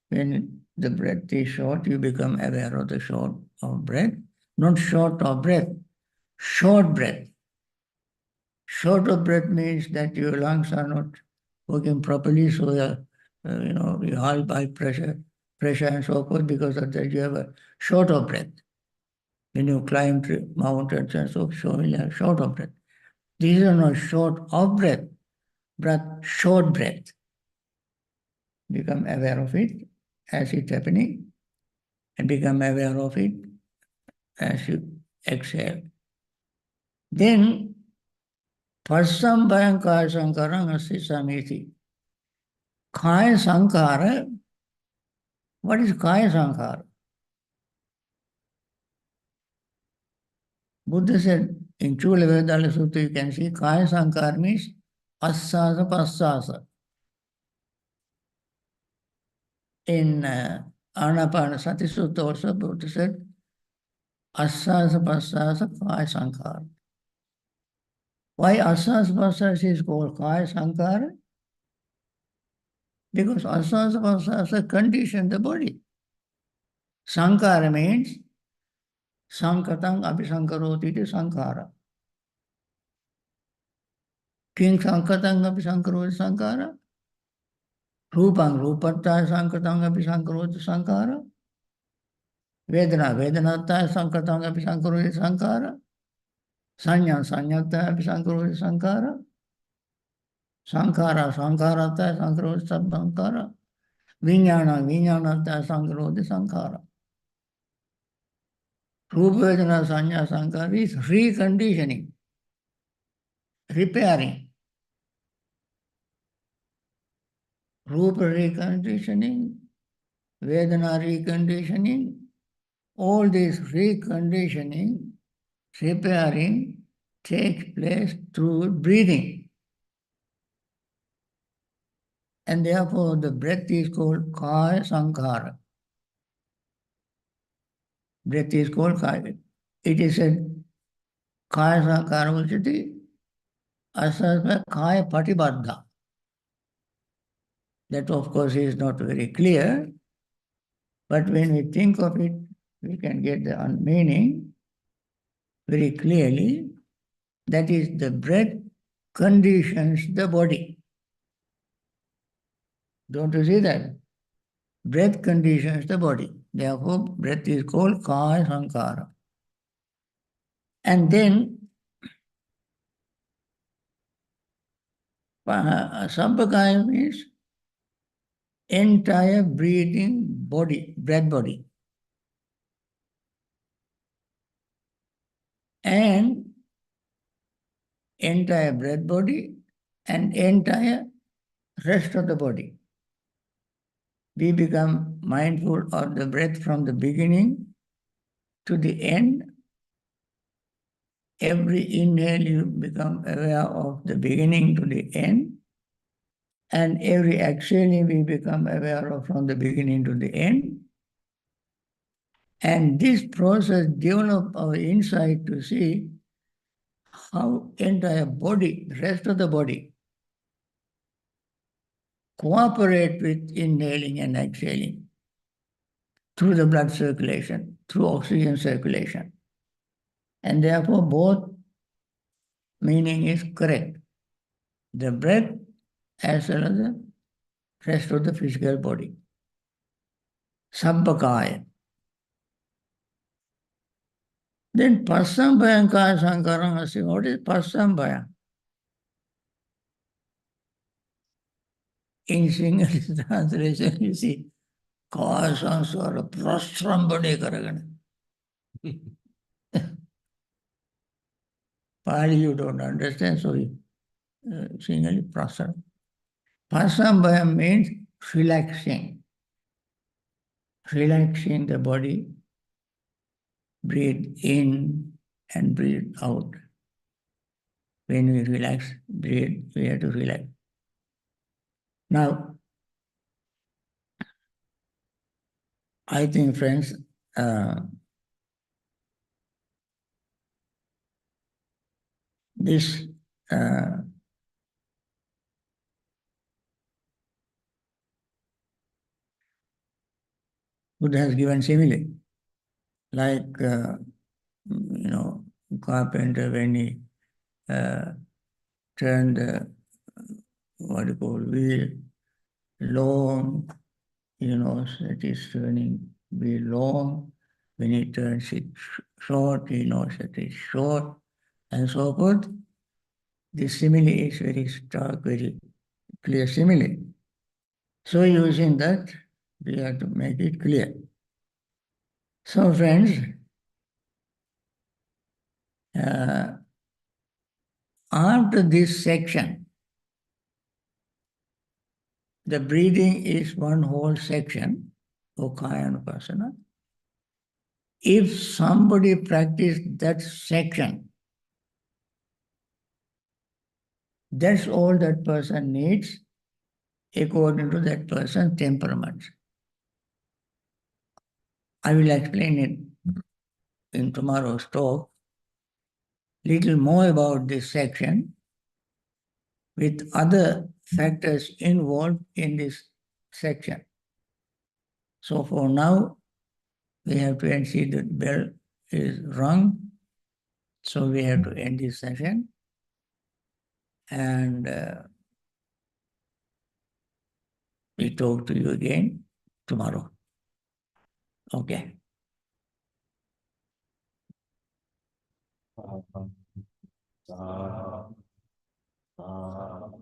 When the breath is short, you become aware of the short of breath. Not short of breath, short breath. Short of breath means that your lungs are not working properly, so you hold by pressure and so forth. Because of that, you have a short of breath. When you climb mountains and so you have short of breath. These are not short of breath, but short breath. Become aware of it as it's happening, and become aware of it as you exhale. Then, Pasam Bhayankara Sankarang Asti Samiti. Kaya Sankara, what is Kaya Sankara? Buddha said in Chula Vedala Sutta, you can see Kaya Sankara means Asasa Pasasa. In Anapanasati Sutta also, Buddha said Asasa Pasasa Kaya Sankara. Why Asasa Pasasa is called Kaya Sankara? Because asasa condition the body. Sankara means sankatang abhisankaroti iti sankara. King sankatang abhisankaroti sankara. Rupang rupatta sankatang abhisankaroti sankara. Vedana vedanatta sankatang abhisankaroti sankara. Sanya sanyatta abhisankaroti sankara. Sankara sankarata sankaroti sankara. Vijnana vijnanatta sankaroti sankara. Rupa vedana sanya sankara is reconditioning, repairing. Rupa reconditioning, Vedana reconditioning, all this reconditioning, repairing takes place through breathing. And therefore the breath is called Kaya Sankara. Breath is called Kaya. It is said Kaya Sankara Uchati Asasva Kaya Patibaddha. That of course is not very clear, but when we think of it, we can get the meaning very clearly. That is, the breath conditions the body. Don't you see that? Breath conditions the body. Therefore, breath is called Kaya Sankara. And then, Sampakaya means entire breathing body, breath body. And entire breath body and entire rest of the body. We become mindful of the breath from the beginning to the end. Every inhale you become aware of the beginning to the end. And every exhaling we become aware of from the beginning to the end. And this process develops our insight to see how entire body, the rest of the body, cooperate with inhaling and exhaling through the blood circulation, through oxygen circulation. And therefore both meaning is correct. The breath as well as the rest of the physical body. Sampakaya. Then Pasambhayam Kaya Sankaram Asi. What is Pasambhayam? In single translation, you see, Kaya Sansara Prastrambade Karagana. Pali you don't understand, so you singly Prasam. Pasambhayam means relaxing. Relaxing the body, breathe in and breathe out. When we relax, breathe, we have to relax. Now, I think, friends, this Buddha has given simile, like, carpenter when he turned the, what you call, wheel long, he knows that is turning wheel long. When he turns it short, he knows that it's short, and so forth. This simile is very stark, very clear simile. So using that, we have to make it clear. So friends, after this section, the breathing is one whole section, Okayanupasana. If somebody practiced that section, that's all that person needs according to that person's temperament. I will explain it in tomorrow's talk, little more about this section with other factors involved in this section. So for now, we have to end, see that bell is rung. So we have to end this session. And we talk to you again tomorrow. Okay. Ah, ah, ah.